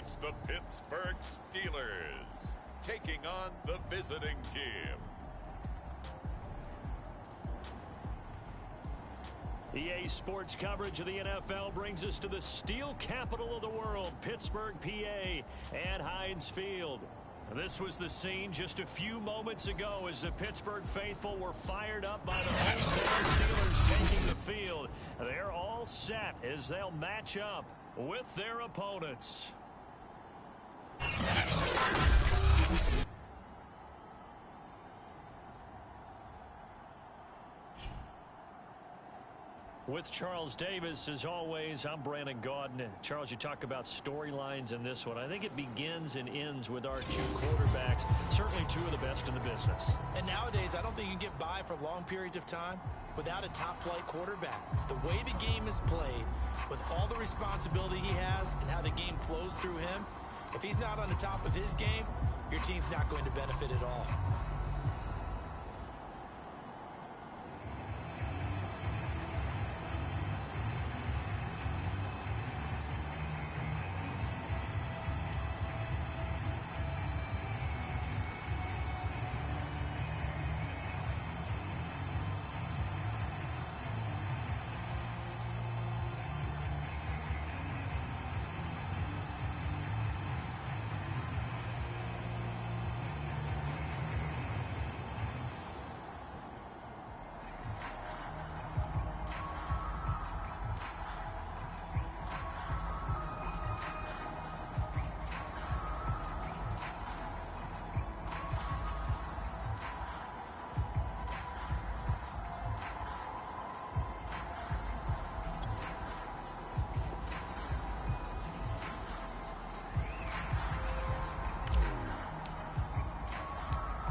It's the Pittsburgh Steelers taking on the visiting team. EA Sports coverage of the NFL brings us to the steel capital of the world, Pittsburgh, PA, at Hienz Field. This was the scene just a few moments ago as the Pittsburgh faithful were fired up by the hometown Steelers taking the field. They're all set as they'll match up with their opponents. With Charles Davis, as always, I'm Brandon Gaudin. Charles, you talk about storylines in this one. I think it begins and ends with our two quarterbacks, certainly two of the best in the business. And nowadays, I don't think you can get by for long periods of time without a top-flight quarterback. The way the game is played, with all the responsibility he has and how the game flows through him, if he's not on the top of his game, your team's not going to benefit at all.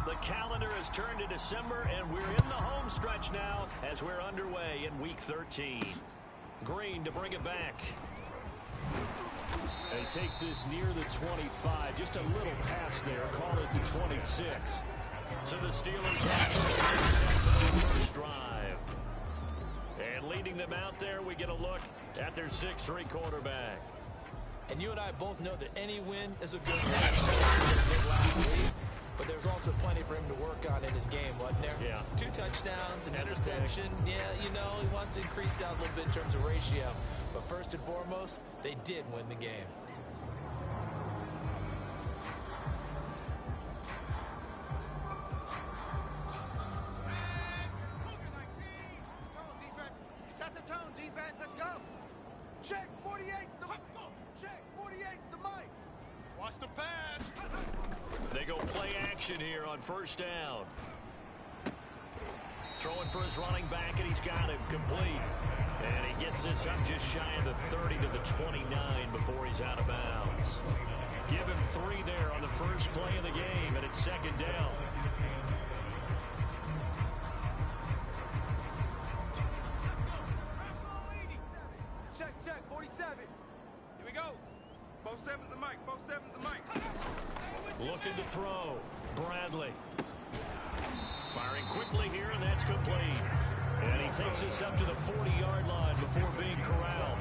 The calendar has turned to December, and we're in the home stretch now as we're underway in Week 13. Green to bring it back. And he takes this near the 25. Just a little pass there. Call it the 26. So the Steelers have the first drive. And leading them out there, we get a look at their 6'3" quarterback. And you and I both know that any win is a good win. But there's also plenty for him to work on in his game, wasn't there? Yeah. 2 touchdowns, an interception. Yeah, you know, he wants to increase that a little bit in terms of ratio. But first and foremost, they did win the game. Set the tone, defense, let's go. Check, 48's the mic. Check, 48's the mic. Watch the pass. They go play action here on first down. Throwing for his running back, and he's got it complete. And he gets this up just shy of the 30 to the 29 before he's out of bounds. Give him 3 there on the first play of the game, and it's second down. Check, 47. Here we go. 47's the mic, 47's the mic. Looking to throw. Bradley. Firing quickly here, and that's complete. And he takes this up to the 40-yard line before being corralled.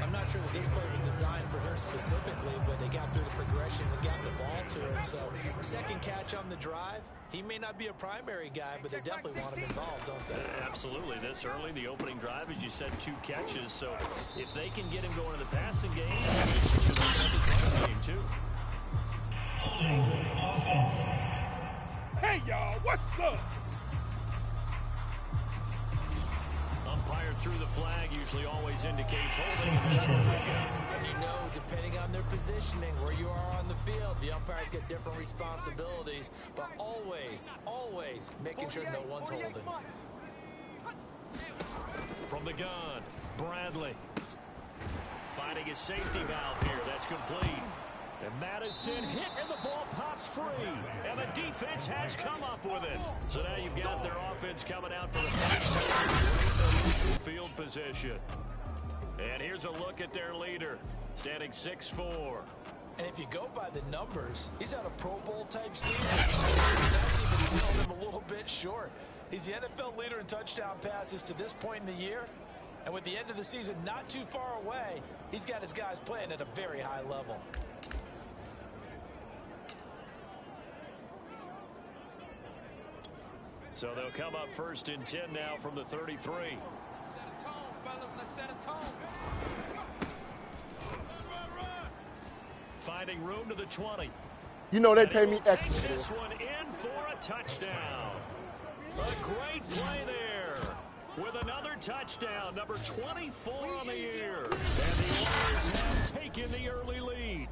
I'm not sure that this play was designed for him specifically, but they got through the progressions and got the ball to him. So, second catch on the drive. He may not be a primary guy, but they definitely want him involved, don't they? Absolutely. This early, the opening drive, as you said, 2 catches. So, if they can get him going in the passing game, it's the game too. Hey, y'all, what's up? Umpire through the flag usually always indicates holding. And you know, depending on their positioning, where you are on the field, the umpires get different responsibilities, but always making sure no one's holding. From the gun, Bradley. Finding his safety valve here. That's complete. And Madison hit, and the ball pops free. And the defense has come up with it. So now you've got their offense coming out for the first time. Field position. And here's a look at their leader, standing 6'4". And if you go by the numbers, he's had a Pro Bowl type season. That's even selling him a little bit short. He's the NFL leader in touchdown passes to this point in the year. And with the end of the season not too far away, he's got his guys playing at a very high level. So they'll come up 1st and 10 now from the 33. Set a tone, fellas. Let's set a tone. Finding room to the 20. You know they pay And me he'll take extra. this one in for a touchdown. A great play there. With another touchdown, number 24 on the year. And the Warriors have taken the early lead.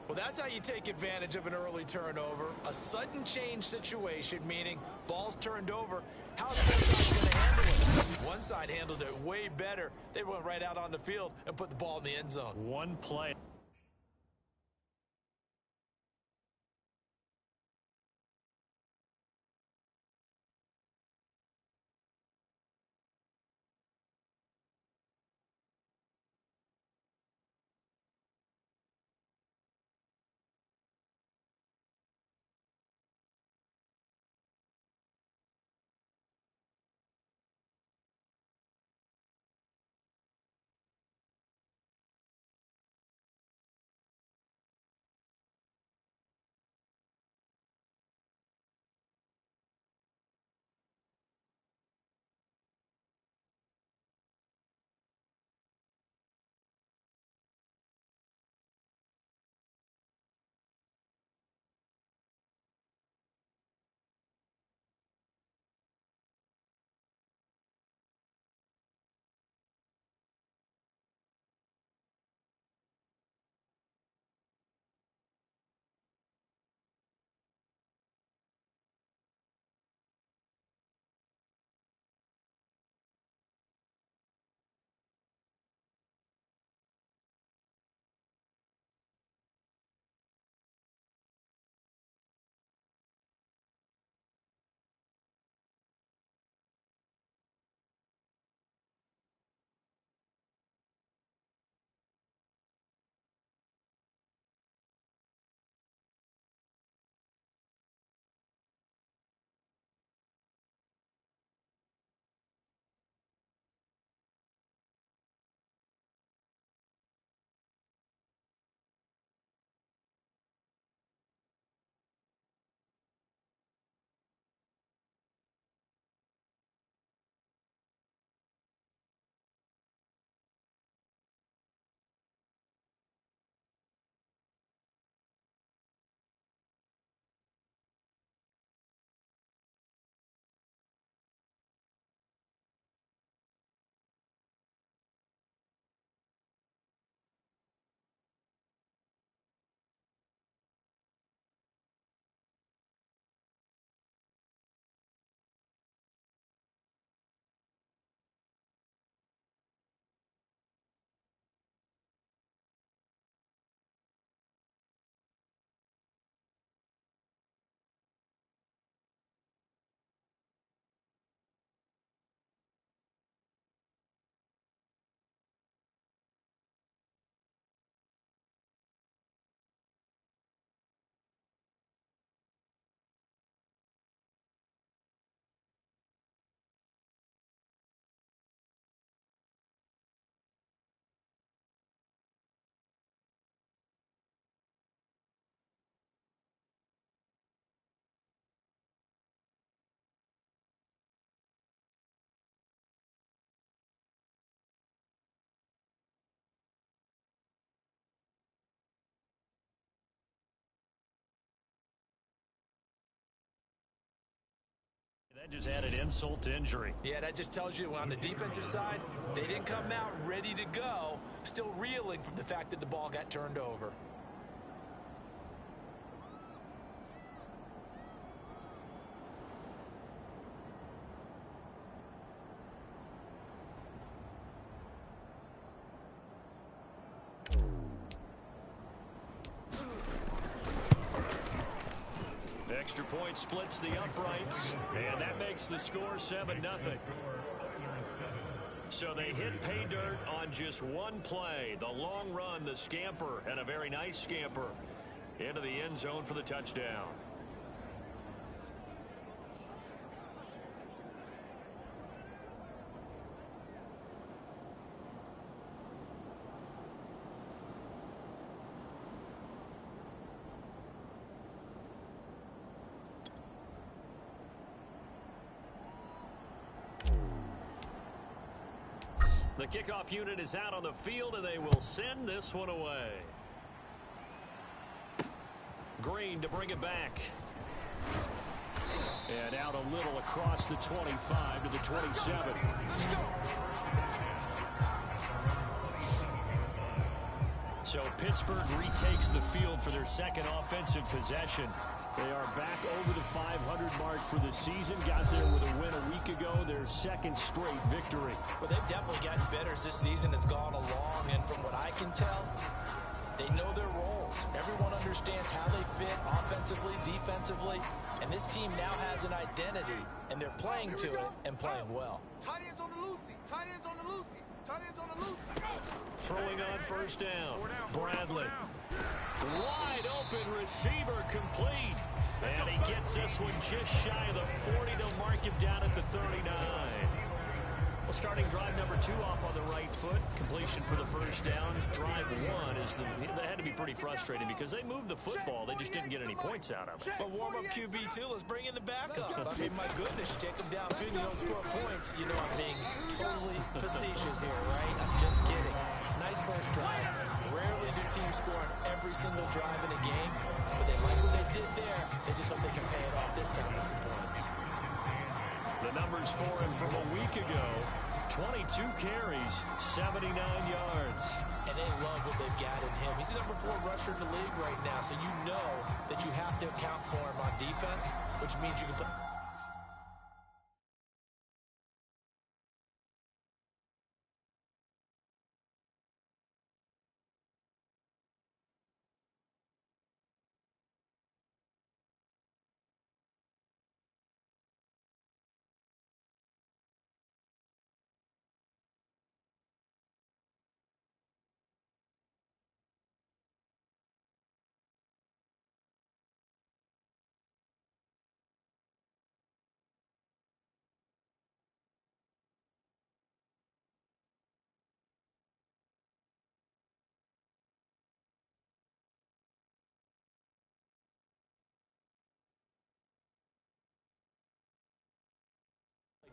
Well, that's how you take advantage of an early turnover. A sudden change situation, meaning ball's turned over. How's both sides going to handle it? One side handled it way better. They went right out on the field and put the ball in the end zone. One play. That just added insult to injury. Yeah, that just tells you on the defensive side, they didn't come out ready to go, still reeling from the fact that the ball got turned over. Extra point splits the uprights, and that makes the score 7-0. So they hit pay dirt on just one play. The long run, the scamper, and a very nice scamper into the end zone for the touchdown. The kickoff unit is out on the field, and they will send this one away. Green to bring it back. And out a little across the 25 to the 27. So Pittsburgh retakes the field for their second offensive possession. They are back over the 500 mark for the season. Got there with a win a week ago, their second straight victory. Well, they've definitely gotten better as this season has gone along, and from what I can tell, they know their roles. Everyone understands how they fit offensively, defensively, and this team now has an identity, and they're playing to it and playing well. Tight ends on the loosey. Tight ends on the loosey. Tight ends on the loosey. Throwing on first down. Bradley. Wide open receiver complete. And he gets this one just shy of the 40. They'll mark him down at the 39. Well, starting drive number 2 off on the right foot. Completion for the first down. Drive 1 is that had to be pretty frustrating because they moved the football. They just didn't get any points out of it. But warm-up QB2, let's bring in the backup. I mean, my goodness, you take them downfield, you don't score points. You know I'm being totally facetious here, right? I'm just kidding. Nice first drive. Rarely do teams score on every single drive in a game, but they like what they did there. They just hope they can pay it off this time with some points. The numbers for him from a week ago, 22 carries, 79 yards. And they love what they've got in him. He's the number 4 rusher in the league right now, so you know that you have to account for him on defense, which means you can put...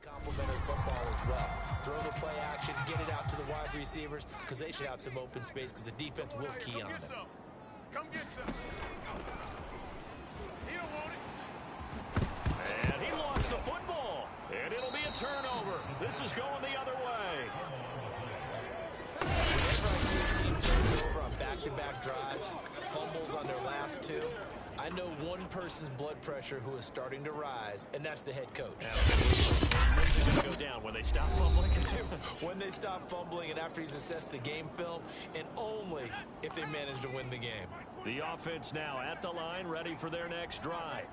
complementary football as well. Throw the play action, get it out to the wide receivers because they should have some open space because the defense will key on it. Come get some. He'll want it. And he lost the football. And it'll be a turnover. This is going the other way. Whenever I see a team turn over on back-to-back drives, fumbles on their last 2, I know one person's blood pressure who is starting to rise, and that's the head coach. When's it going to go down? When they stop fumbling? When they stop fumbling and after he's assessed the game film, and only if they manage to win the game. The offense now at the line, ready for their next drive.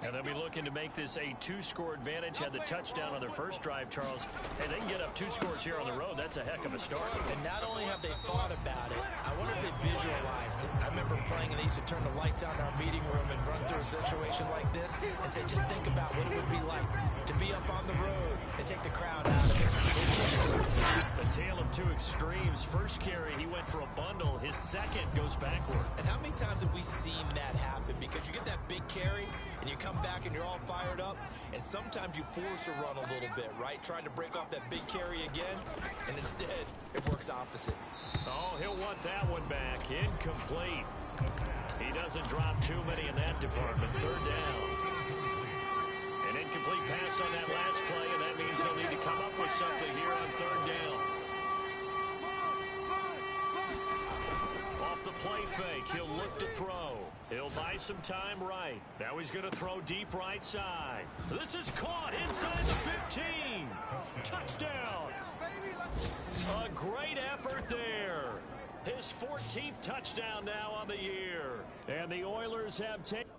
And they'll be looking to make this a 2-score advantage. Had the touchdown on their first drive, Charles. And they can get up 2 scores here on the road. That's a heck of a start. And not only have they thought about it, I wonder if they visualized it. I remember playing and they used to turn the lights on in our meeting room and run through a situation like this and say, just think about what it would be like to be up on the road and take the crowd out of it. The tale of 2 extremes. First carry, he went for a bundle. His second goes backward. And how many times have we seen that happen? Because you get that big carry and you come back and you're all fired up, and sometimes you force a run a little bit, right? Trying to break off that big carry again, and instead it works opposite. Oh, he'll want that one back. Incomplete. He doesn't drop too many in that department. Third down. An incomplete pass on that last play, and that means they'll need to come up with something here on third down. Off the play fake, he'll look to throw. He'll buy some time right. Now he's going to throw deep right side. This is caught inside the 15. Touchdown. A great effort there. His 14th touchdown now on the year. And the Oilers have taken...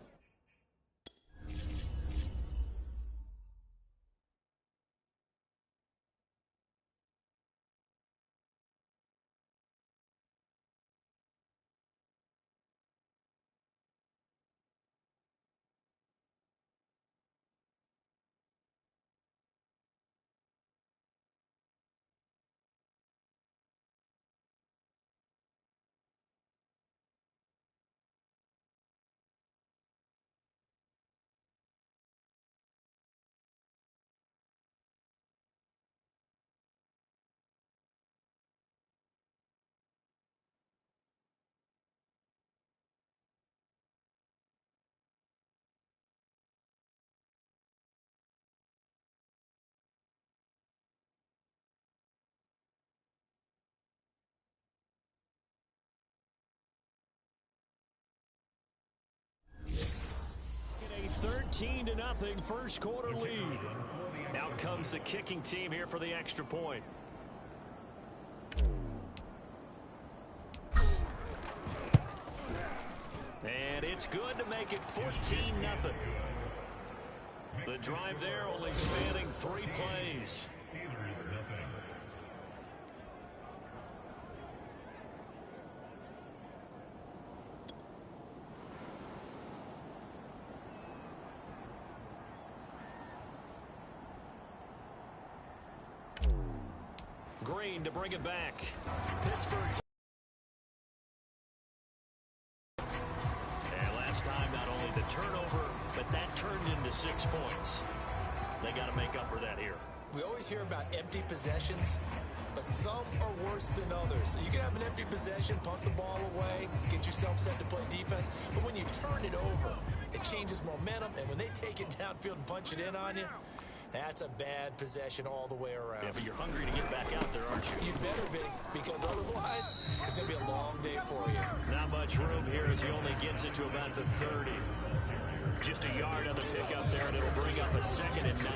14-0 first quarter lead. Out comes the kicking team here for the extra point. And it's good to make it 14-0. The drive there only spanning 3 plays. Green to bring it back. Pittsburgh's. And last time, not only the turnover, but that turned into 6 points. They got to make up for that here. We always hear about empty possessions, but some are worse than others. You can have an empty possession, punt the ball away, get yourself set to play defense, but when you turn it over, it changes momentum, and when they take it downfield and punch it in on you, that's a bad possession all the way around. Yeah, but you're hungry to get back out there, aren't you? You better be, because otherwise, it's going to be a long day for you. Not much room here as he only gets it to about the 30. Just a yard on the pickup there, and it'll bring up a 2nd and 9.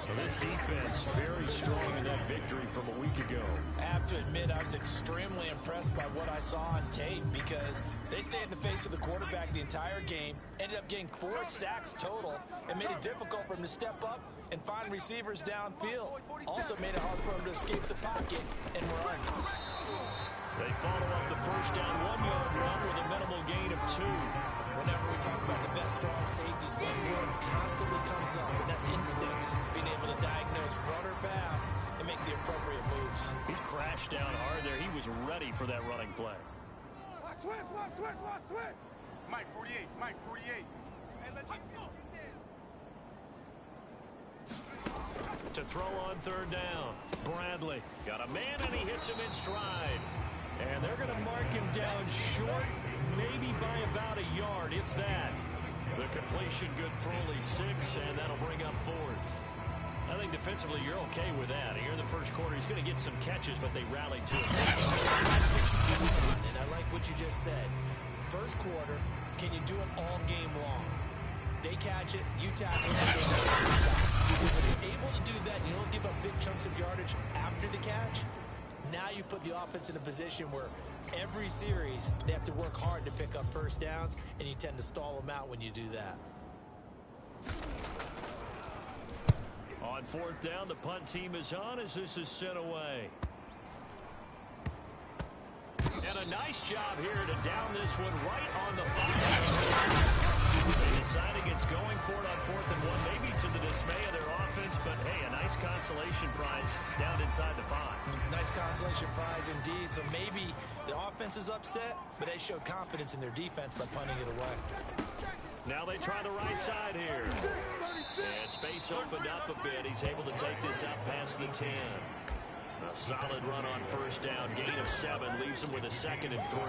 Well, this defense very strong in that victory from a week ago. I have to admit, I was extremely impressed by what I saw on tape because they stayed in the face of the quarterback the entire game, ended up getting 4 sacks total, and made it difficult for him to step up and find receivers downfield. Also made it hard for him to escape the pocket and run. They follow up the first down 1-yard run with a minimal gain of 2. Whenever we talk about the best strong safeties, one word constantly comes up, and that's instincts. Being able to diagnose run or pass and make the appropriate moves. He crashed down hard there. He was ready for that running play. Watch twist, watch twist, watch twist. Mike 48, Mike 48. Hey, let's go. To throw on 3rd down. Bradley got a man, and he hits him in stride. And they're going to mark him down short, maybe by about a yard, if that. The completion good for only 6, and that'll bring up 4th. I think defensively you're okay with that. Here in the first quarter, he's going to get some catches, but they rallied to it. And I like what you just said. First quarter, can you do it all game long? They catch it, you tackle it, and if you're able to do that, you don't give up big chunks of yardage after the catch. Now you put the offense in a position where every series they have to work hard to pick up first downs, and you tend to stall them out when you do that. On 4th down, the punt team is on as this is sent away. And a nice job here to down this one right on the 5. They decide against going for it on 4th and 1, maybe to the dismay of their offense, but hey, a nice consolation prize down inside the 5. Nice consolation prize indeed. So maybe the offense is upset, but they showed confidence in their defense by punting it away. Now they try the right side here. And space opened up a bit. He's able to take this out past the 10. A solid run on 1st down. Gain of 7 leaves them with a 2nd and 3.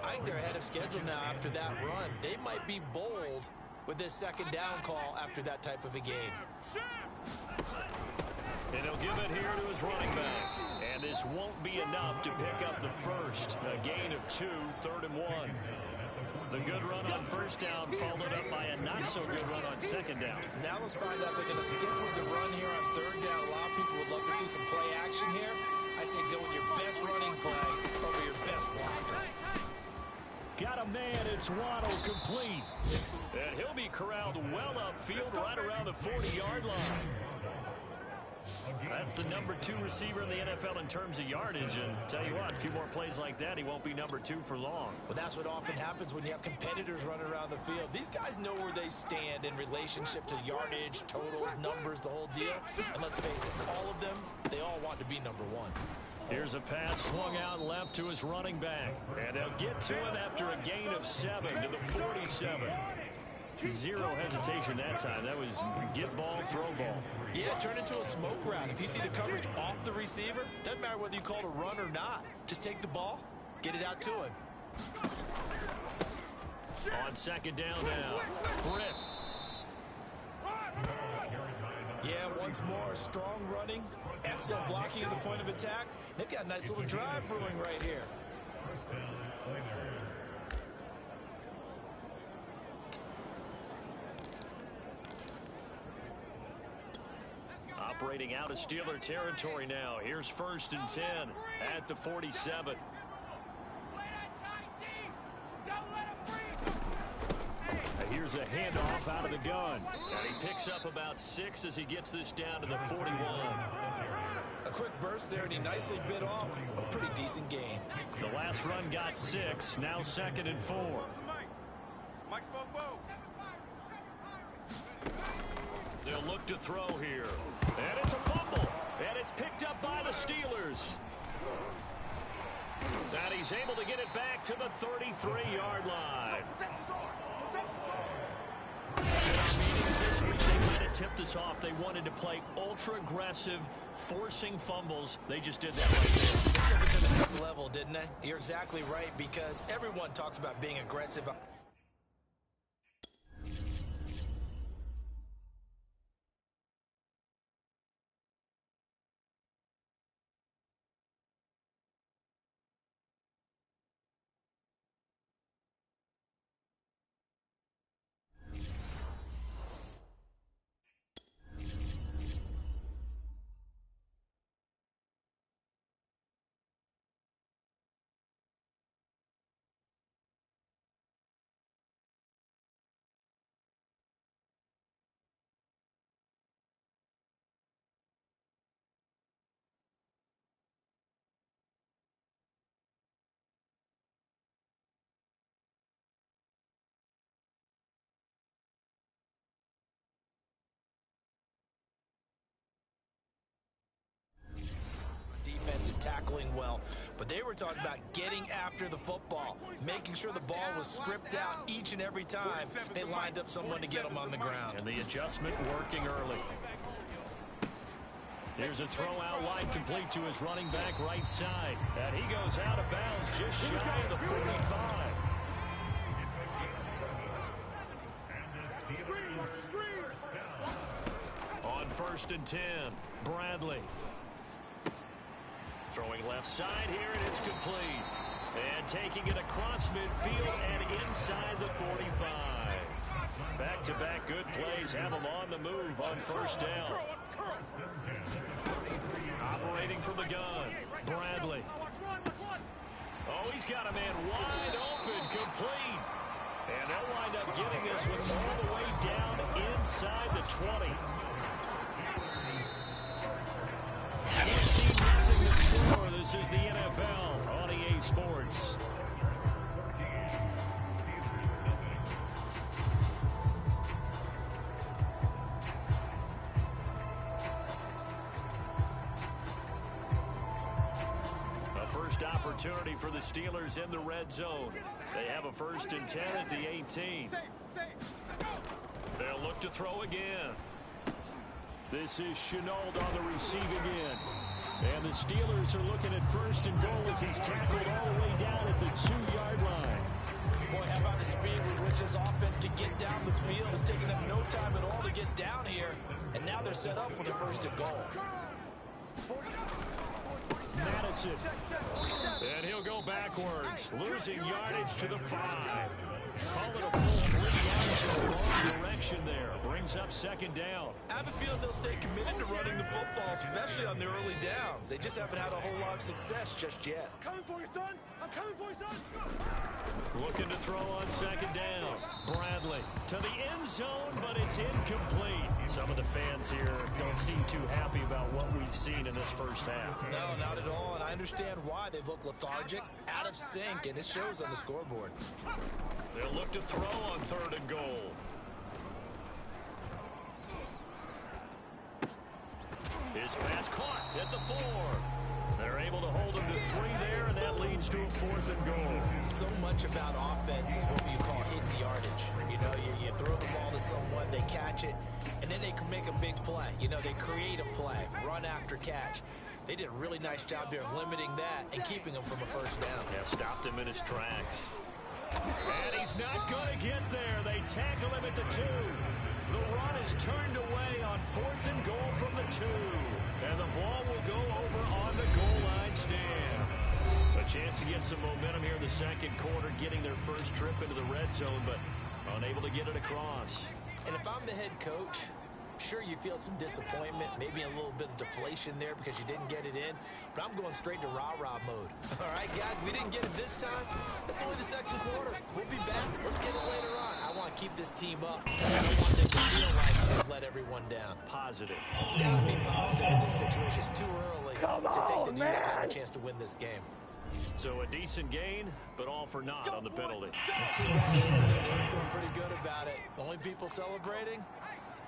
I think they're ahead of schedule now after that run. They might be bold with this 2nd down call after that type of a game. And he'll give it here to his running back. And this won't be enough to pick up the first. A gain of 2, 3rd and 1. The good run on 1st down followed up by a not-so-good run on 2nd down. Now let's find out if they're going to stick with the run here on 3rd down. A lot of people would love to see some play action here. I say go with your best running play over your best blocker. Got a man, it's Waddle complete. And he'll be corralled well upfield right around the 40-yard line. That's the number 2 receiver in the NFL in terms of yardage, and tell you what, a few more plays like that, he won't be number 2 for long. Well, that's what often happens when you have competitors running around the field. These guys know where they stand in relationship to yardage, totals, numbers, the whole deal. And let's face it, all of them, they all want to be number 1. Here's a pass swung out left to his running back. And they'll get to him after a gain of 7 to the 47. Zero hesitation that time. That was get ball, throw ball. Yeah, turn into a smoke route. If you see the coverage off the receiver, doesn't matter whether you call it a run or not. Just take the ball, get it out to him. On 2nd down now. Britt. Yeah, once more, strong running, excellent blocking at the point of attack. They've got a nice little drive brewing right here. operating out of Steeler territory now. Here's 1st and 10 at the 47. Here's a handoff out of the gun. And he picks up about 6 as he gets this down to the 41. A quick burst there, and he nicely bit off a pretty decent gain. The last run got 6. Now 2nd and 4. Mike's both. They'll look to throw here. And it's a fumble. And it's picked up by the Steelers. And he's able to get it back to the 33-yard line. This week they kind of tipped us off. They wanted to play ultra-aggressive, forcing fumbles. They just did that right there. They took it to the next level, didn't they? You're exactly right, because everyone talks about being aggressive. And tackling well, but they were talking about getting after the football, making sure the ball was stripped out each and every time they lined up someone to get them on the ground. And the adjustment working early. Here's a throw out wide, complete to his running back right side, and he goes out of bounds just shy of the 45. On 1st and 10, Bradley. Throwing left side here, and it's complete. And taking it across midfield and inside the 45. Back-to-back good plays have him on the move on 1st down. Operating from the gun, Bradley. Oh, he's got a man wide open, complete. And they'll wind up getting this one all the way down inside the 20. This is the NFL on EA Sports. A first opportunity for the Steelers in the red zone. They have a 1st and 10 at the 18. They'll look to throw again. This is Chenault on the receiving end. And the Steelers are looking at 1st and goal as he's tackled all the way down at the 2-yard line. Boy, how about the speed with which his offense can get down the field? It's taken them no time at all to get down here. And now they're set up for the 1st and goal. Madison. And he'll go backwards, losing yardage to the 5. Call it a full 3 yards in the wrong direction there. Brings up 2nd down. I have a feeling they'll stay committed to running the football, especially on the early downs. They just haven't had a whole lot of success just yet. I'm coming for you, son. I'm coming for you, son. Looking to throw on 2nd down. Bradley to the end zone, but it's incomplete. Some of the fans here don't seem too happy about what we've seen in this first half. No, not at all, and I understand why. They've looked lethargic, out of sync, and it shows on the scoreboard. They'll look to throw on 3rd and goal. His pass caught at the 4. They're able to hold him to 3 there, and that leads to a 4th and goal. So much about offense is what you call hidden yardage. You know, you throw the ball to someone, they catch it, and then they can make a big play. You know, they create a play, run after catch. They did a really nice job there of limiting that and keeping him from a 1st down. Yeah, stopped him in his tracks. And he's not going to get there. They tackle him at the 2. The run is turned away on 4th and goal from the 2. And the ball will go over on the goal line stand. A chance to get some momentum here in the 2nd quarter, getting their first trip into the red zone, but unable to get it across. And if I'm the head coach, Sure, you feel some disappointment, maybe a little bit of deflation there because you didn't get it in, but I'm going straight to rah-rah mode. All right, guys, we didn't get it this time. It's only the second quarter. We'll be back. Let's get it later on. I want to keep this team up. I don't want them to feel like they've let everyone down. Positive. Gotta be positive in this situation. It's too early to think that you have a chance to win this game. So a decent gain, but all for naught on the penalty. It's too bad, isn't it? They're feeling pretty good about it. The only people celebrating,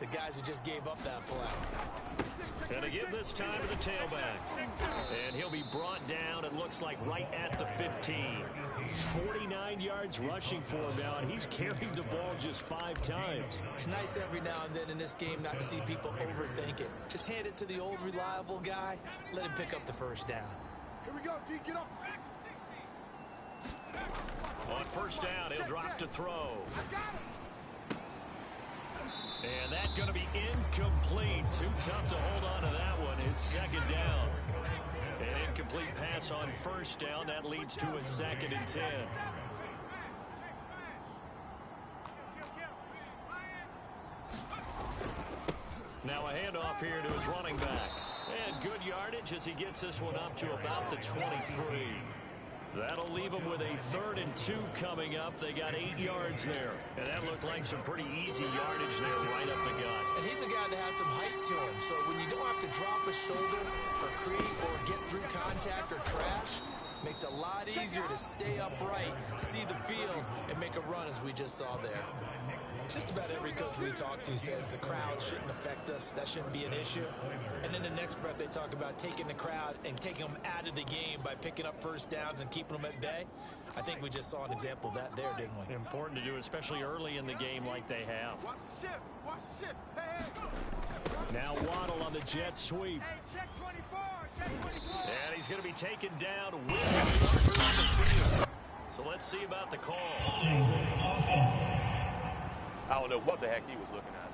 the guys who just gave up that play. And to give this time to the tailback. And he'll be brought down, it looks like, right at the 15. 49 yards rushing for him now, and he's carried the ball just 5 times. It's nice every now and then in this game not to see people overthink it. Just hand it to the old reliable guy. Let him pick up the first down. Here we go, D. Get off. On first down, he'll drop to throw. I got him. And that's going to be incomplete. Too tough to hold on to that one. It's second down. An incomplete pass on first down. That leads to a 2nd and 10. Now a handoff here to his running back. And good yardage as he gets this one up to about the 23. That'll leave them with a 3rd and 2 coming up. They got 8 yards there. And that looked like some pretty easy yardage there right up the gut. And he's a guy that has some height to him. So when you don't have to drop a shoulder or creep or get through contact or trash, makes it a lot easier to stay upright, see the field, and make a run as we just saw there. Just about every coach we talk to says the crowd shouldn't affect us. That shouldn't be an issue. And in the next breath, they talk about taking the crowd and taking them out of the game by picking up first downs and keeping them at bay. I think we just saw an example of that there, didn't we? Important to do, especially early in the game like they have. Watch the ship. Watch the ship. Hey, hey. Now Waddle on the jet sweep. Hey, check 24. Check 24. And he's going to be taken down with the on the field. So let's see about the call. I don't know what the heck he was looking at.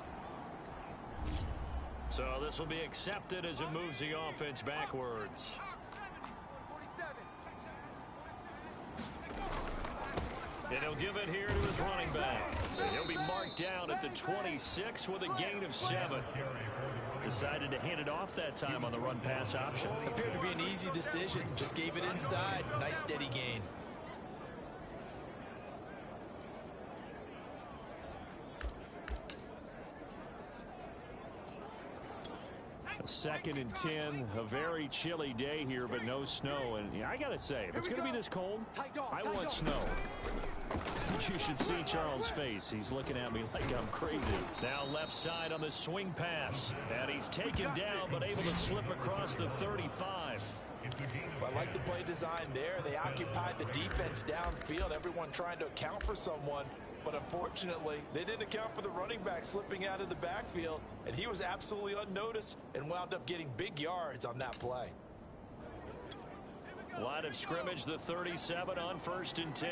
So this will be accepted as it moves the offense backwards. And he'll give it here to his running back. And he'll be marked down at the 26 with a gain of 7. Decided to hand it off that time on the run-pass option. Appeared to be an easy decision. Just gave it inside. Nice steady gain. 2nd and 10, a very chilly day here, but no snow. And yeah, I got to say, if it's going to be this cold, I want snow. You should see Charles' face. He's looking at me like I'm crazy. Now left side on the swing pass. And he's taken down, but able to slip across the 35. Well, I like the play design there. They occupied the defense downfield, everyone trying to account for someone. But unfortunately, they didn't account for the running back slipping out of the backfield, and he was absolutely unnoticed and wound up getting big yards on that play. Line of scrimmage, the 37 on 1st and 10.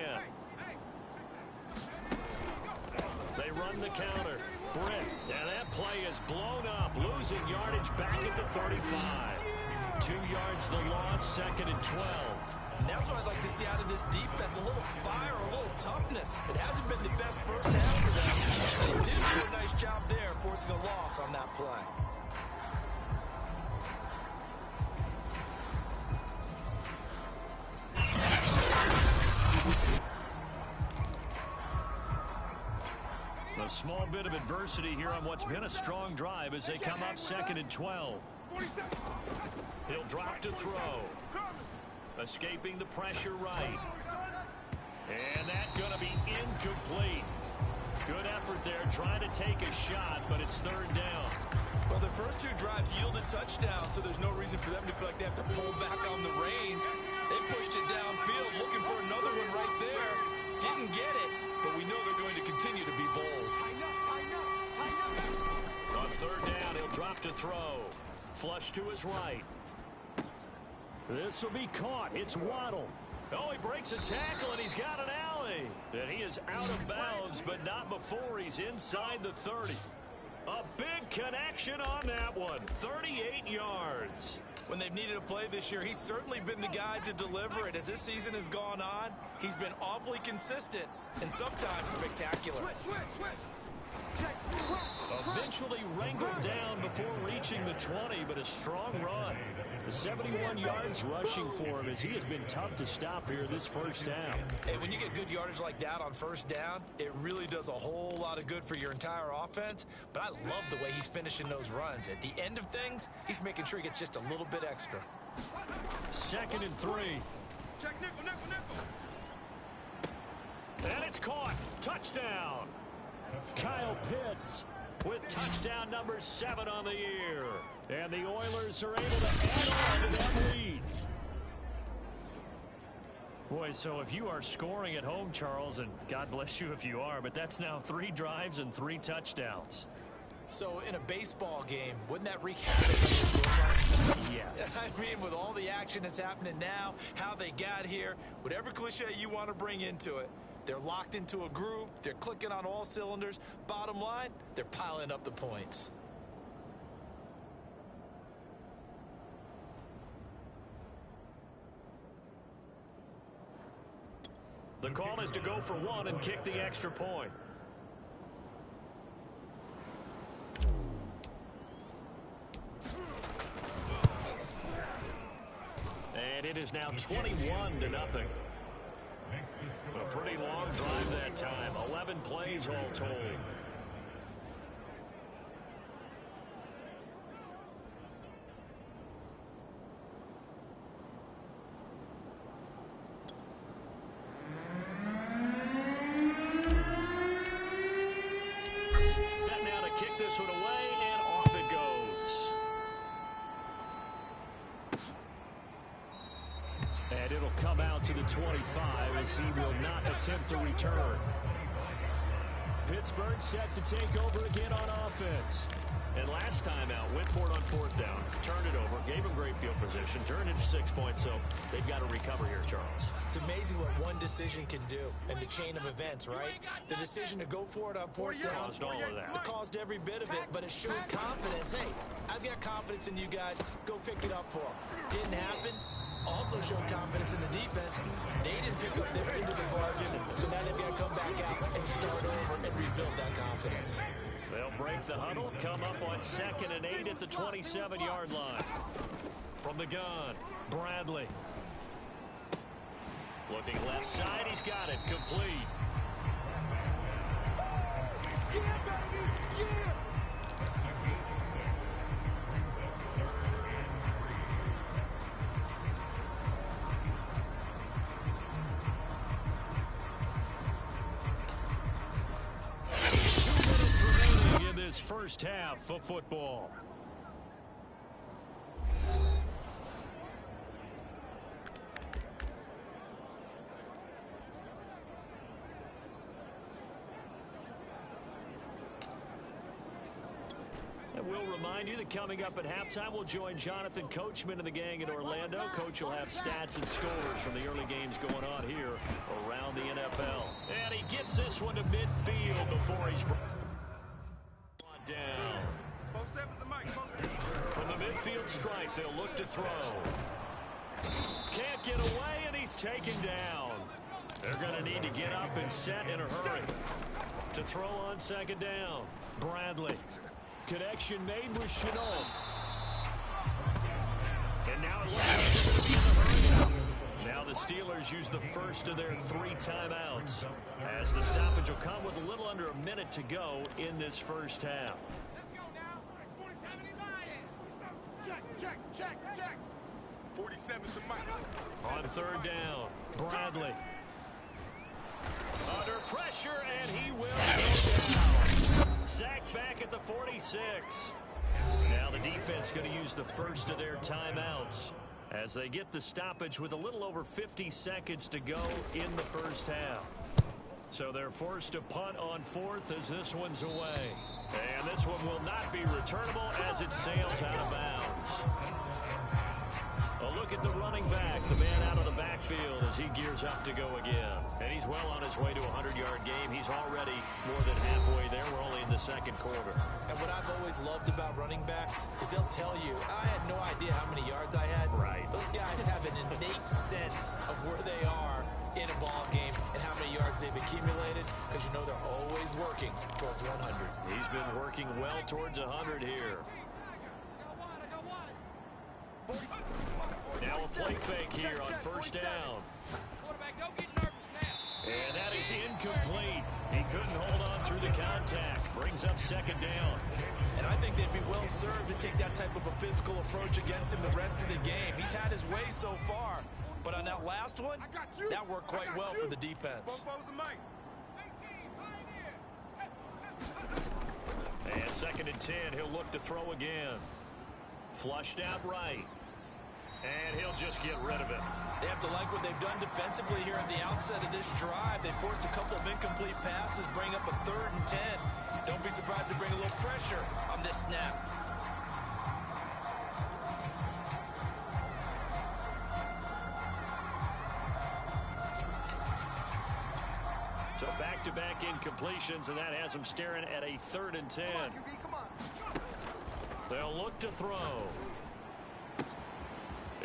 They run the counter. Britt, and that play is blown up, losing yardage back at the 35. 2 yards the loss, 2nd and 12. And that's what I'd like to see out of this defense, a little fire, a little toughness. It hasn't been the best first half for them. They did do a nice job there, forcing a loss on that play. A small bit of adversity here on what's been a strong drive as they come up 2nd and 12. He'll drop to throw. Escaping the pressure right. And that's going to be incomplete. Good effort there trying to take a shot, but it's 3rd down. Well, the first 2 drives yielded touchdowns, so there's no reason for them to feel like they have to pull back on the reins. They pushed it downfield, looking for another one right there. Didn't get it, but we know they're going to continue to be bold. On 3rd down, he'll drop to throw. Flush to his right. This will be caught. It's Waddle. Oh, he breaks a tackle, and he's got an alley. And he is out of bounds, but not before he's inside the 30. A big connection on that one. 38 yards. When they've needed a play this year, he's certainly been the guy to deliver it. As this season has gone on, he's been awfully consistent and sometimes spectacular. Switch. Eventually wrangled down before reaching the 20, but a strong run. The 71 yards rushing for him as he has been tough to stop here this first half. Hey, when you get good yardage like that on first down, it really does a whole lot of good for your entire offense. But I love the way he's finishing those runs. At the end of things, he's making sure he gets just a little bit extra. 2nd and 3. Check nickel, nickel, nickel. And it's caught. Touchdown. Kyle Pitts with touchdown number 7 on the year. And the Oilers are able to add on to that lead. Boy, so if you are scoring at home, Charles, and God bless you if you are, but that's now 3 drives and 3 touchdowns. So in a baseball game, wouldn't that wreak havoc on the scorecard? Yeah. I mean, with all the action that's happening now, how they got here, whatever cliche you want to bring into it, they're locked into a groove. They're clicking on all cylinders. Bottom line, they're piling up the points. The call is to go for 1 and kick the extra point. And it is now 21-0. A pretty long drive that time. 11 plays all told. Set now to kick this one away, and off it goes. And it'll come out to the 25 as he will not attempt to return. Pittsburgh set to take over again on offense. And last time out, went for it on 4th down, turned it over, gave him great field position, turned it to 6 points, so they've got to recover here, Charles. It's amazing what one decision can do in the chain of events, right? The decision to go for it on 4th down Caused all of that. It caused every bit of it, but it showed confidence. Hey, I've got confidence in you guys. Go pick it up for them. Didn't happen. Also showed confidence in the defense. They didn't pick up their end of the bargain, so now they've got to come back out and start over and rebuild that confidence. They'll break the huddle, come up on 2nd and 8 at the 27-yard line. From the gun, Bradley. Looking left side, he's got it, complete. Yeah, baby! Yeah! This first half of football. And we'll remind you that coming up at halftime, we'll join Jonathan Coachman and the gang in Orlando. Coach will have stats and scores from the early games going on here around the NFL. And he gets this one to midfield before he's down. From the midfield stripe, they'll look to throw. Can't get away, and he's taken down. They're going to need to get up and set in a hurry. To throw on 2nd down, Bradley. Connection made with Chenault. And now it looks like they're going to be in a hurry. Now the Steelers use the first of their 3 timeouts, as the stoppage will come with a little under a minute to go in this first half. Let's go now. 47 Lions. Check. 47 to Mike. On 3rd down, Bradley. Under pressure, and he will go down. Sacked back at the 46. Now the defense going to use the first of their timeouts as they get the stoppage with a little over 50 seconds to go in the first half. So they're forced to punt on 4th as this one's away. And this one will not be returnable as it sails out of bounds. A look at the running back, the man out of the backfield as he gears up to go again. And he's well on his way to a 100-yard game. He's already more than halfway there. We're only in the 2nd quarter. And what I've always loved about running backs is they'll tell you, I had no idea how many yards I had. Right. Those guys have an innate sense of where they are in a ball game and how many yards yards they've accumulated, because you know they're always working towards 100. He's been working well towards 100 here. Now a play fake here on first down. And that is incomplete. He couldn't hold on through the contact. Brings up second down. And I think they'd be well served to take that type of a physical approach against him the rest of the game. He's had his way so far. But on that last one, that worked quite well for the defense. And second and 10, he'll look to throw again. Flushed out right. And he'll just get rid of it. They have to like what they've done defensively here at the outset of this drive. They forced a couple of incomplete passes, bring up a 3rd and 10. Don't be surprised to bring a little pressure on this snap. So back-to-back incompletions, and that has them staring at a 3rd and 10. They'll look to throw.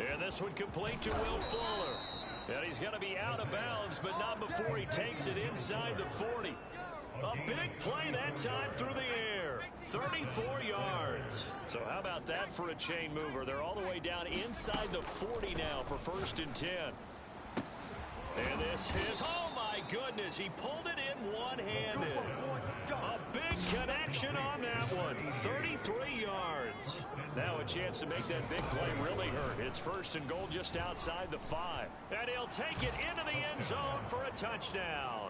And this one complete to Will Fuller. And he's going to be out of bounds, but not before he takes it inside the 40. A big play that time through the air. 34 yards. So how about that for a chain mover? They're all the way down inside the 40 now for 1st and 10. And this is, oh my goodness, he pulled it in one-handed. A big connection on that one. 33 yards. Now a chance to make that big play really hurt. It's 1st and goal just outside the 5. And he'll take it into the end zone for a touchdown.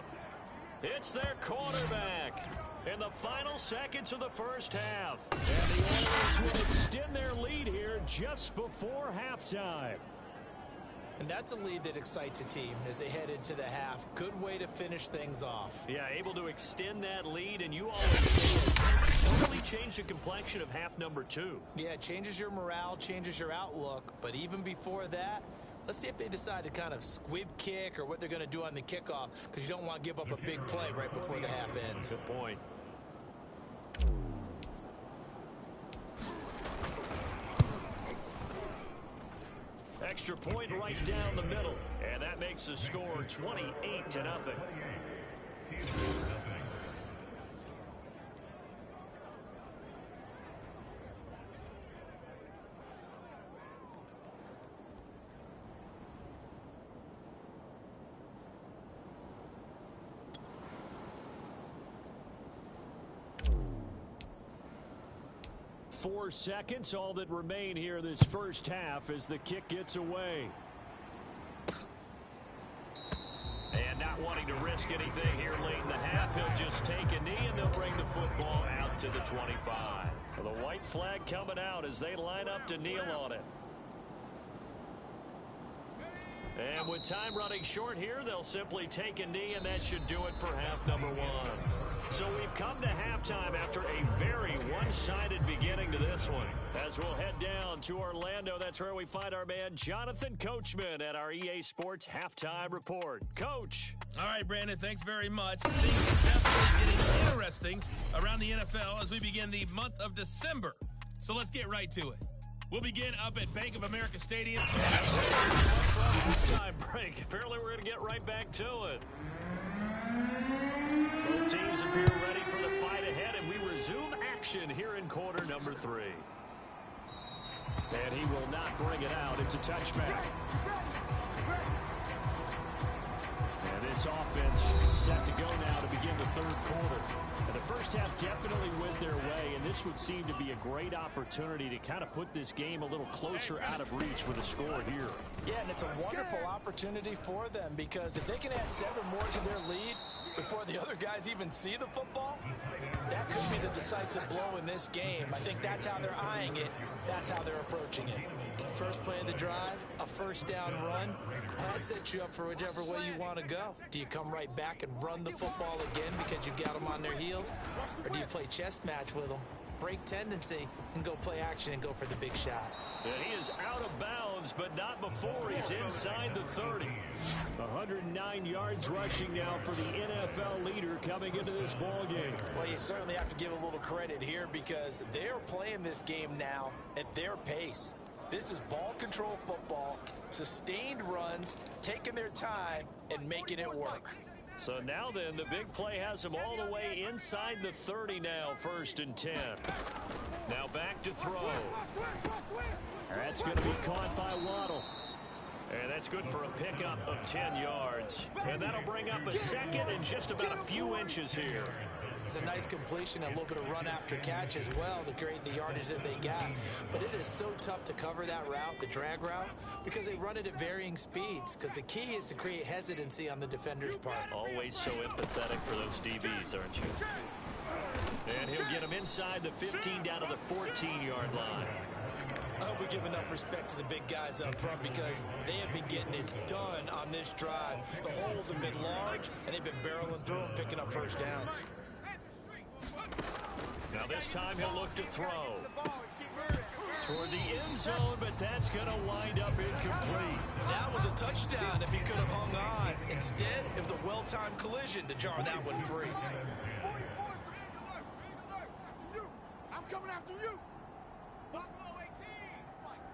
It's their quarterback in the final seconds of the first half. And the Oilers will extend their lead here just before halftime. And that's a lead that excites a team as they head into the half. Good way to finish things off. Yeah, able to extend that lead, and you always say it totally changed the complexion of half number 2. Yeah, it changes your morale, changes your outlook. But even before that, let's see if they decide to kind of squib kick or what they're going to do on the kickoff, because you don't want to give up a big play right before the half ends. Good point. Extra point right down the middle. And that makes the score 28-0. Four seconds, all that remain here this first half as the kick gets away. And not wanting to risk anything here late in the half, he'll just take a knee and they'll bring the football out to the 25. The white flag coming out as they line up to kneel on it. And with time running short here, they'll simply take a knee, and that should do it for half number 1. So we've come to halftime after a very one-sided beginning to this one. As we'll head down to Orlando, that's where we find our man Jonathan Coachman at our EA Sports Halftime Report. Coach. All right, Brandon, thanks very much. Things are definitely getting interesting around the NFL as we begin the month of December. So let's get right to it. We'll begin up at Bank of America Stadium. Time break. Apparently we're going to get right back to it. Both teams appear ready for the fight ahead, and we resume action here in quarter number 3. And he will not bring it out. It's a touchback. And this offense set to go now to begin the 3rd quarter. And the first half definitely went their way, and this would seem to be a great opportunity to kind of put this game a little closer out of reach with a score here. Yeah, and it's a wonderful opportunity for them, because if they can add 7 more to their lead before the other guys even see the football, that could be the decisive blow in this game. I think that's how they're eyeing it. That's how they're approaching it. First play of the drive, a first down run. That sets you up for whichever way you want to go. Do you come right back and run the football again because you got them on their heels? Or do you play chess match with them, break tendency, and go play action and go for the big shot? And he is out of bounds, but not before he's inside the 30. 109 yards rushing now for the NFL leader coming into this ball game. Well, you certainly have to give a little credit here, because they're playing this game now at their pace. This is ball control football, sustained runs, taking their time and making it work. So now then, the big play has him all the way inside the 30 now, 1st and 10. Now back to throw. That's going to be caught by Waddle. And that's good for a pickup of 10 yards. And that'll bring up a second and just about a few inches here. It's a nice completion, a little bit of run after catch as well to create the yardage that they got. But it is so tough to cover that route, the drag route, because they run it at varying speeds. Because the key is to create hesitancy on the defender's part. Always so empathetic for those DBs, aren't you? And he'll get him inside the 15 down to the 14-yard line. I hope we give enough respect to the big guys up front because they have been getting it done on this drive. The holes have been large, and they've been barreling through and picking up first downs. Now this time he'll look to throw toward the end zone, but that's going to wind up incomplete. That was a touchdown if he could have hung on. Instead, it was a well-timed collision to jar that one free. I'm coming after you.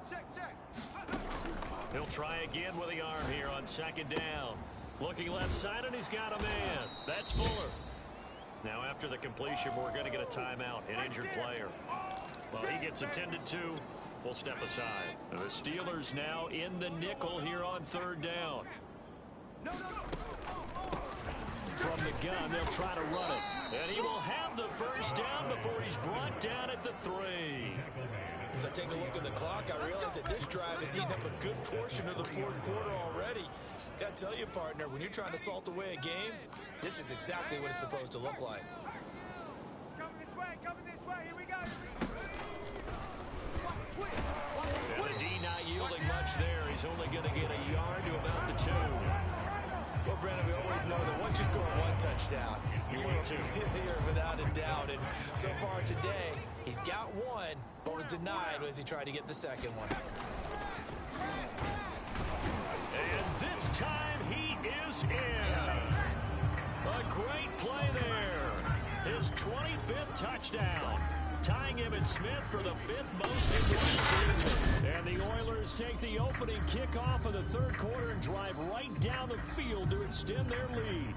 Check. He'll try again with the arm here on 2nd down. Looking left side, and he's got a man. That's Fuller. Now after the completion, we're going to get a timeout, an injured player. Well, he gets attended to. We'll step aside. The Steelers now in the nickel here on 3rd down. From the gun, they'll try to run it. And he will have the first down before he's brought down at the 3. As I take a look at the clock, I realize that this drive has eaten up a good portion of the 4th quarter already. Got to tell you, partner, when you're trying to salt away a game, this is exactly what it's supposed to look like. Coming this way, here we go. And the D not yielding much there. He's only going to get a yard to about the 2. Well, Brandon, we always know that once you score one touchdown, you win 2. Here, without a doubt. And so far today, he's got one, but was denied as he tried to get the second one. And this time he is in. Yes. A great play there. His 25th touchdown. Tying him and Smith for the 5th most in one season. And the Oilers take the opening kickoff of the 3rd quarter and drive right down the field to extend their lead.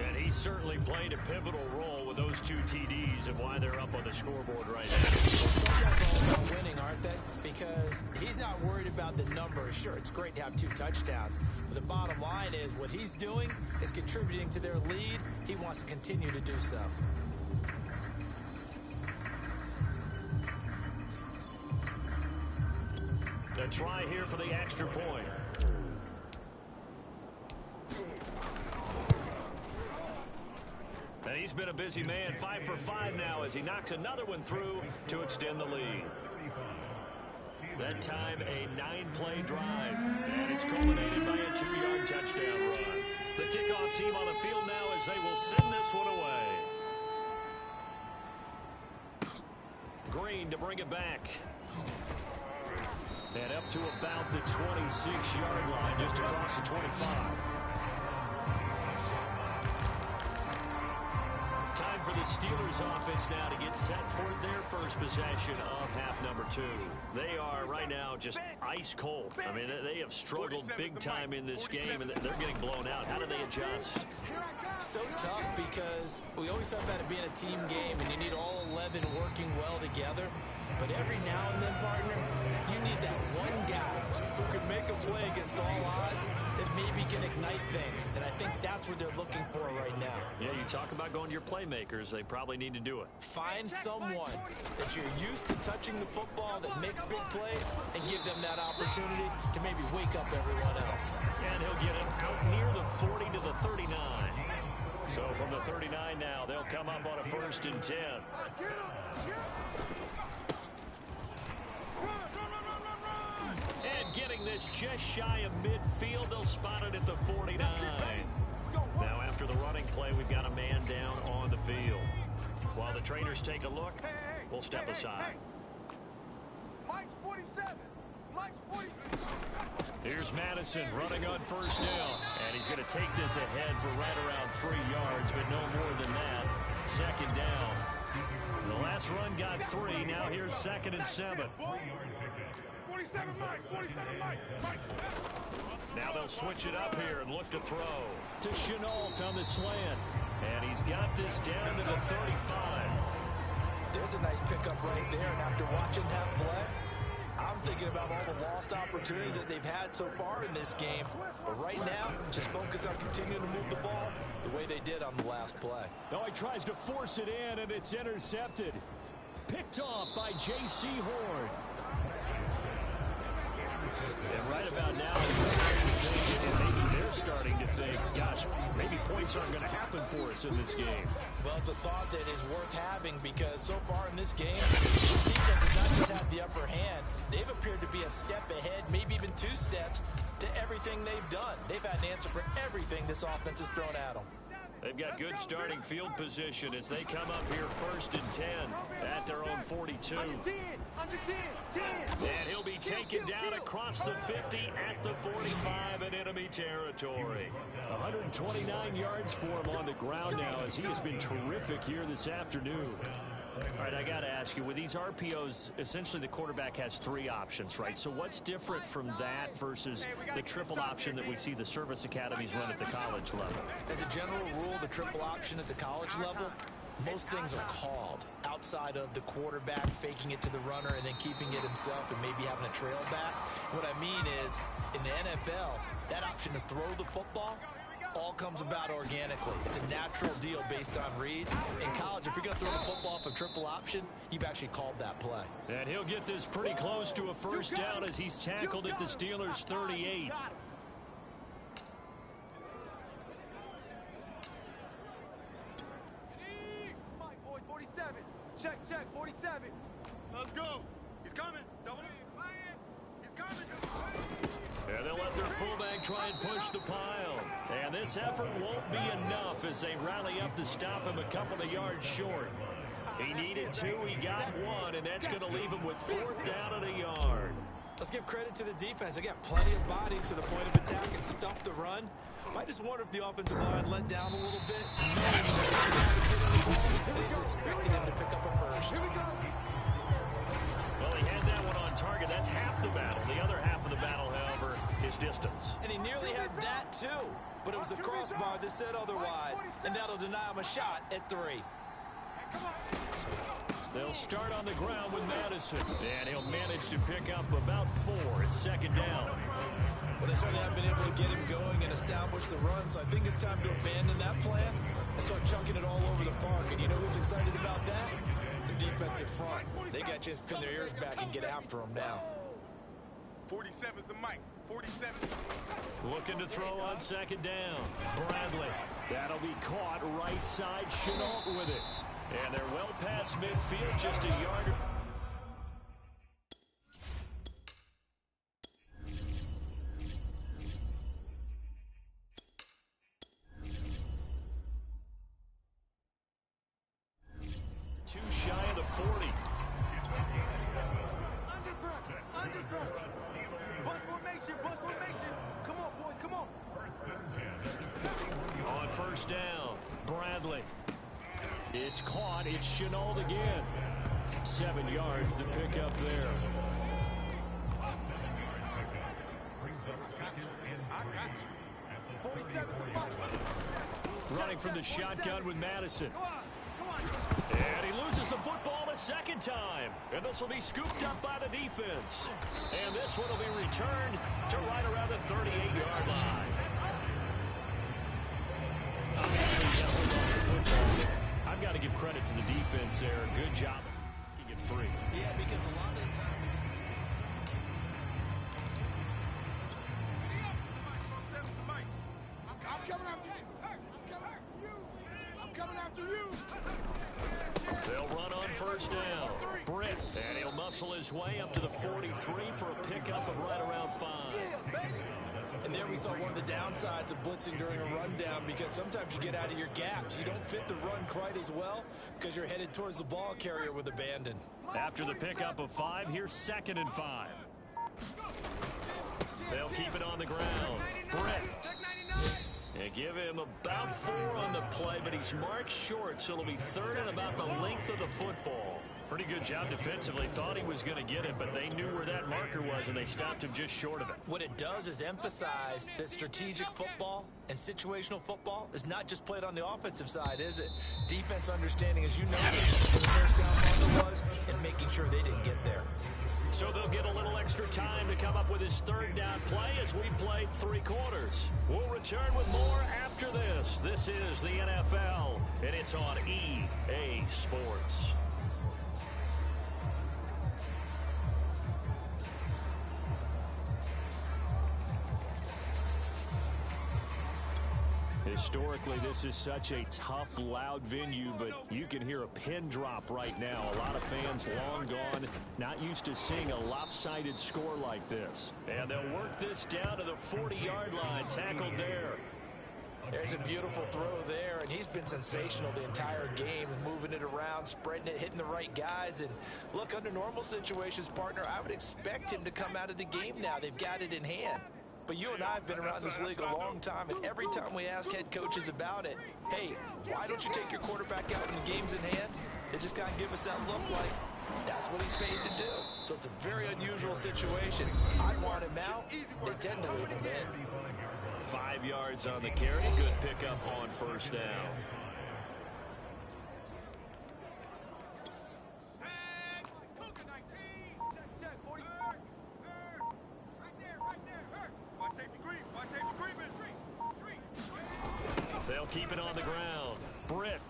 And he certainly played a pivotal role with those 2 TDs and why they're up on the scoreboard right now. That's all about winning, aren't they? Because he's not worried about the numbers. Sure, it's great to have 2 touchdowns. But the bottom line is what he's doing is contributing to their lead. He wants to continue to do so. A try here for the extra point. And he's been a busy man, 5 for 5 now as he knocks another one through to extend the lead. That time a 9-play drive, and it's culminated by a 2-yard touchdown run. The kickoff team on the field now as they will send this one away. Green to bring it back. And up to about the 26-yard line, just across the 25. Time for the Steelers offense now to get set for their first possession of half number 2. They are right now just ice cold. I mean, they have struggled big time in this game, and they're getting blown out. How do they adjust? So tough because we always talk about it being a team game, and you need all 11 working well together. But every now and then, partner, you need that one guy who can make a play against all odds that maybe can ignite things. And I think that's what they're looking for right now. Yeah, you talk about going to your playmakers. They probably need to do it. Find someone that you're used to touching the football that makes big plays and give them that opportunity to maybe wake up everyone else. And he'll get it out near the 40 to the 39. So from the 39 now, they'll come up on a 1st and 10. And getting this just shy of midfield, they'll spot it at the 49. Now after the running play, we've got a man down on the field. While the trainers take a look, we'll step aside. Mike's 47. Mike's 47. Here's Madison running on 1st down. And he's going to take this ahead for right around 3 yards, but no more than that. 2nd down. The last run got 3. Now here's 2nd and 7. 47 Mike. 47 Mike. Mike. Now they'll switch it up here and look to throw. To Chenault on the slant. And he's got this down to the 35. There's a nice pickup right there, and after watching that play, I'm thinking about all the lost opportunities that they've had so far in this game. But right now, just focus on continuing to move the ball the way they did on the last play. No, he tries to force it in, and it's intercepted. Picked off by J.C. Horn. And right about now, maybe they're starting to think, gosh, maybe points aren't going to happen for us in this game. Well, it's a thought that is worth having because so far in this game, the defense has not just had the upper hand. They've appeared to be a step ahead, maybe even 2 steps, to everything they've done. They've had an answer for everything this offense has thrown at them. They've got good starting field position as they come up here 1st and 10 at their own 42. Under 10, 10. And he'll be taken down across the 50 at the 45 in enemy territory. 129 yards for him on the ground now as he has been terrific here this afternoon. All right, I got to ask you, with these RPOs, essentially the quarterback has 3 options, right? So what's different from that versus the triple option that we see the service academies run at the college level? As a general rule, the triple option at the college level, most things are called outside of the quarterback faking it to the runner and then keeping it himself and maybe having a trail back. What I mean is, in the NFL, that option to throw the football all comes about organically. It's a natural deal based on reads. In college, if you're going to throw the football off a triple option, you've actually called that play. And he'll get this pretty close to a first down as he's tackled at the Steelers' 38. Mike, boys, 47. Check, 47. Let's go. He's coming. Double it. He's coming. And they'll let their fullback try and push the pile. And this effort won't be enough as they rally up to stop him a couple of yards short. He needed 2, he got 1, and that's going to leave him with 4th down and a yard. Let's give credit to the defense. They got plenty of bodies to the point of attack and stuff the run. I just wonder if the offensive line let down a little bit. And he's expecting him to pick up a first. Well, he had that one on target. That's half the battle. The other half of the battle, however, is distance. And he nearly had that, too. But it was the crossbar that said otherwise. And that'll deny him a shot at 3. They'll start on the ground with Madison. And he'll manage to pick up about 4. It's 2nd down. Well, they certainly haven't been able to get him going and establish the run. So I think it's time to abandon that plan and start chunking it all over the park. And you know who's excited about that? The defensive front. They got to just pin their ears back and get after him now. 47's the mic. 47. Looking to throw on 2nd down. Bradley. That'll be caught right side. Chenault with it. And they're well past midfield, just a yard. Too shy of the 40. Underground. Bus formation. Come on, boys, come on. On 1st down, Bradley. It's caught. It's Chenault again. 7 yards to pick up there. Running from the shotgun with Madison. And he loses the football a 2nd time. And this will be scooped up by the defense. And this one will be returned to right around the 38-yard line. I've got to give credit to the defense there. Good job keeping it free. Yeah, because a lot of the time I'm coming after you. I'm coming after you. They'll run on 1st down. Britt, and he'll muscle his way up to the 43 for a pickup of right around 5. And there we saw one of the downsides of blitzing during a rundown because sometimes you get out of your gaps. You don't fit the run quite as well because you're headed towards the ball carrier with abandon. After the pickup of 5, here's 2nd and 5. They'll keep it on the ground. Britt. And give him about 4 on the play, but he's marked short, so it'll be 3rd and about the length of the football. Pretty good job defensively. Thought he was going to get it, but they knew where that marker was, and they stopped him just short of it. What it does is emphasize that strategic football and situational football is not just played on the offensive side, is it? Defense understanding, as you know, what the first down marker was and making sure they didn't get there. So they'll get a little extra time to come up with his 3rd down play as we played 3 quarters. We'll return with more after this. This is the NFL, and it's on EA Sports. Historically, this is such a tough, loud venue, but you can hear a pin drop right now. A lot of fans long gone, not used to seeing a lopsided score like this. And they'll work this down to the 40-yard line, tackled there. There's a beautiful throw there, and he's been sensational the entire game, moving it around, spreading it, hitting the right guys. And look, under normal situations, partner, I would expect him to come out of the game now. They've got it in hand. But you and I have been around this league a long time, and every time we ask head coaches about it, hey, why don't you take your quarterback out when the game's in hand? They just kind of give us that look like that's what he's paid to do. So it's a very unusual situation. I'd want him out. They tend to leave him in. 5 yards on the carry. Good pickup on 1st down. They'll keep it on the ground. Britt.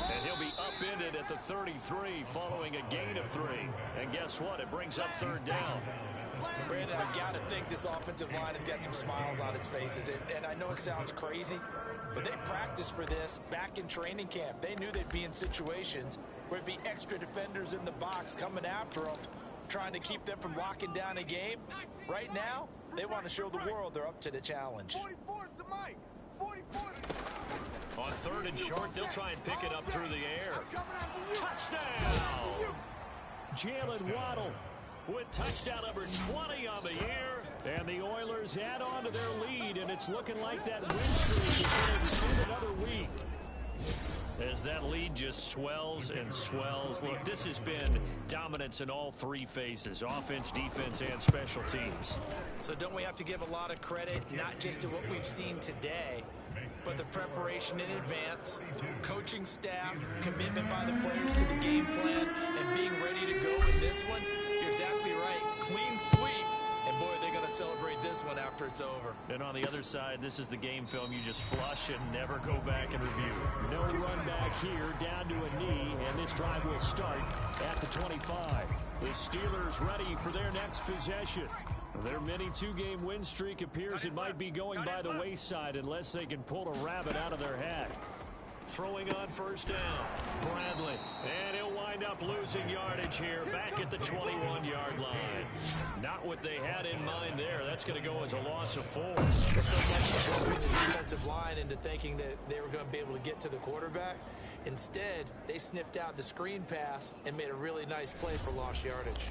And he'll be upended at the 33 following a gain of 3. And guess what? It brings up 3rd down. Brandon, I've got to think this offensive line has got some smiles on its faces. And I know it sounds crazy, but they practiced for this back in training camp. They knew they'd be in situations where it'd be extra defenders in the box coming after them, trying to keep them from locking down a game. Right now, they want to show the world they're up to the challenge. 44's the mic. 44. On 3rd and short, they'll try and pick it up through the air. Touchdown! Jalen Waddle with touchdown number 20 on the year. And the Oilers add on to their lead, and it's looking like that win streak is going to extend another week. As that lead just swells and swells. Look, this has been dominance in all 3 phases, offense, defense, and special teams. So don't we have to give a lot of credit, not just to what we've seen today, but the preparation in advance, coaching staff, commitment by the players to the game plan, and being ready to go in this one? You're exactly right. Clean sweep. And boy, they're going to celebrate this one after it's over. And on the other side, this is the game film you just flush and never go back and review. No run back here, down to a knee, and this drive will start at the 25. The Steelers ready for their next possession. Their mini 2-game win streak appears it might be going by the wayside unless they can pull a rabbit out of their hat. Throwing on 1st down, Bradley, and he'll wind up losing yardage here back at the 21-yard line. Not what they had in mind there. That's going to go as a loss of 4. So much of the defensive line into thinking that they were going to be able to get to the quarterback. Instead, they sniffed out the screen pass and made a really nice play for lost yardage.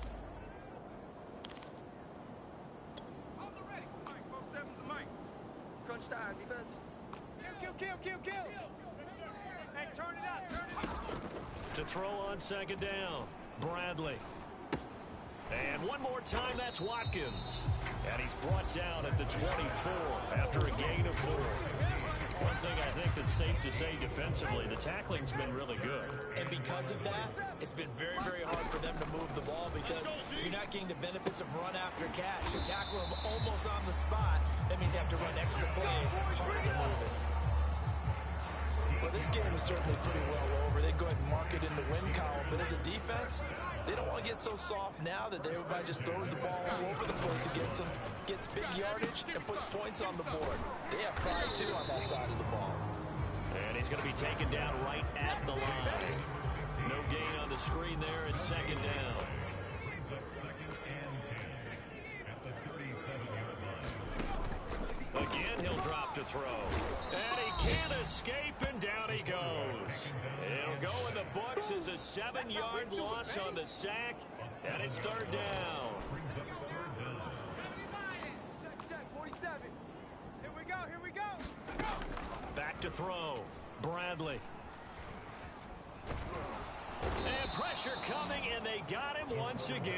Crunch time, defense. Kill. Hey, turn it up. To throw on 2nd down, Bradley. And one more time, that's Watkins. And he's brought down at the 24 after a gain of 4. One thing I think that's safe to say defensively, the tackling's been really good. And because of that, it's been very, very hard for them to move the ball because you're not getting the benefits of run after catch. You tackle them almost on the spot. That means you have to run extra plays, harder to move it. Well, this game is certainly pretty well over. They go ahead and mark it in the win column. But as a defense, they don't want to get so soft now that everybody just throws the ball all over the place and gets big yardage and puts points on the board. They have pride, too, on that side of the ball. And he's going to be taken down right at the line. No gain on the screen there at 2nd down. Again, he'll drop to throw. And he can't escape, and down he goes. It'll go in the books as a 7-yard loss on the sack, and it's 3rd down. Check, 47. Here we go. Back to throw. Bradley. And pressure coming, and they got him once again.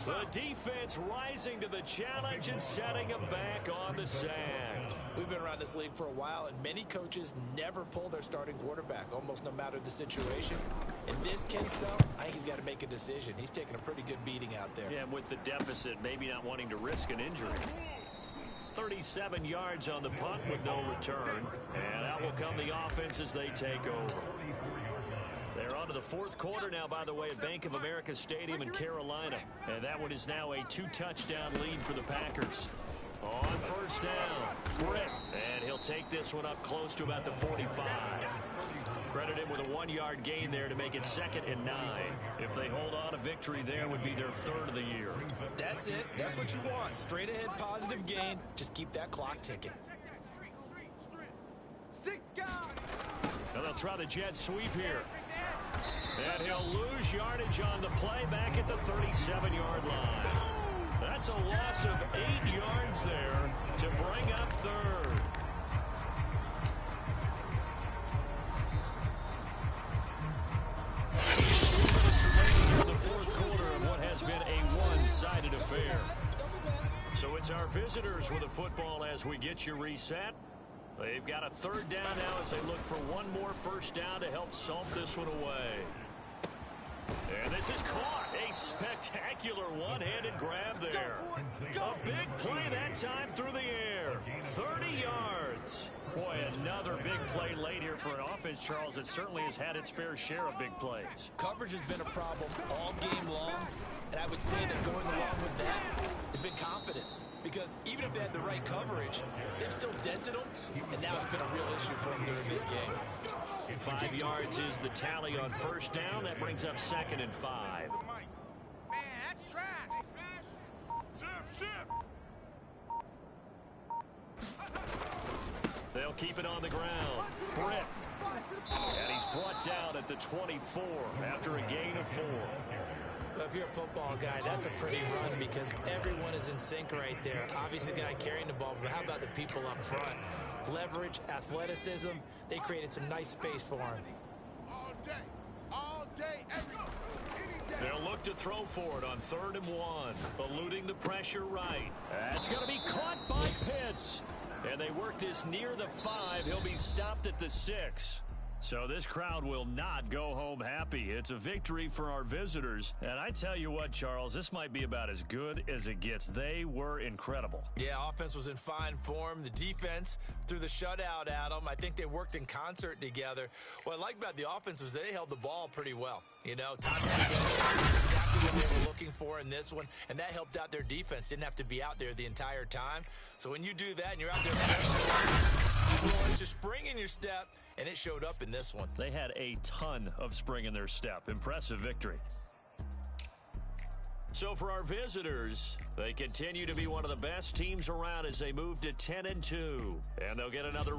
The defense rising to the challenge and setting him back on the sand. We've been around this league for a while, and many coaches never pull their starting quarterback, almost no matter the situation. In this case, though, I think he's got to make a decision. He's taking a pretty good beating out there. Yeah, and with the deficit, maybe not wanting to risk an injury. 37 yards on the punt with no return. And out will come the offense as they take over. They're on to the fourth quarter now, by the way, at Bank of America Stadium in Carolina. And that one is now a 2-touchdown lead for the Packers. On first down, Britt. And he'll take this one up close to about the 45. Credit him with a 1-yard gain there to make it 2nd and 9. If they hold on, a victory there would be their 3rd of the year. That's it. That's what you want. Straight ahead positive gain. Just keep that clock ticking. 6 guys. Now they'll try the jet sweep here. And he'll lose yardage on the play back at the 37-yard line. That's a loss of 8 yards there to bring up 3rd. The fourth quarter of what has been a one-sided affair. So it's our visitors with the football as we get you reset. They've got a 3rd down now as they look for one more first down to help salt this one away. And this is caught. A spectacular one-handed grab there. A big play that time through the air. 30 yards. Boy, another big play late here for an offense, Charles, that certainly has had its fair share of big plays. Coverage has been a problem all game long, and I would say that going along with that has been confidence. Because even if they had the right coverage, they've still dented them, and now it's been a real issue for them during this game. 5 yards is the tally on first down. That brings up 2nd and 5. Man, that's trash. They'll keep it on the ground. Britt. And he's brought down at the 24 after a gain of 4. Well, if you're a football guy, that's a pretty run because everyone is in sync right there. Obviously, the guy carrying the ball, but how about the people up front? Leverage, athleticism, they created some nice space for him. All day, every day. They'll look to throw for it on 3rd and 1, eluding the pressure right. That's going to be caught by Pitts. And they work this near the 5. He'll be stopped at the 6. So this crowd will not go home happy. It's a victory for our visitors. And I tell you what, Charles, this might be about as good as it gets. They were incredible. Yeah, offense was in fine form. The defense threw the shutout at them. I think they worked in concert together. What I like about the offense was they held the ball pretty well. You know, exactly what they were looking for in this one, and that helped out their defense. Didn't have to be out there the entire time. So when you do that and you're out there, it's your spring in your step, and it showed up in this one. They had a ton of spring in their step. Impressive victory. So for our visitors, they continue to be one of the best teams around as they move to 10-2, and they'll get another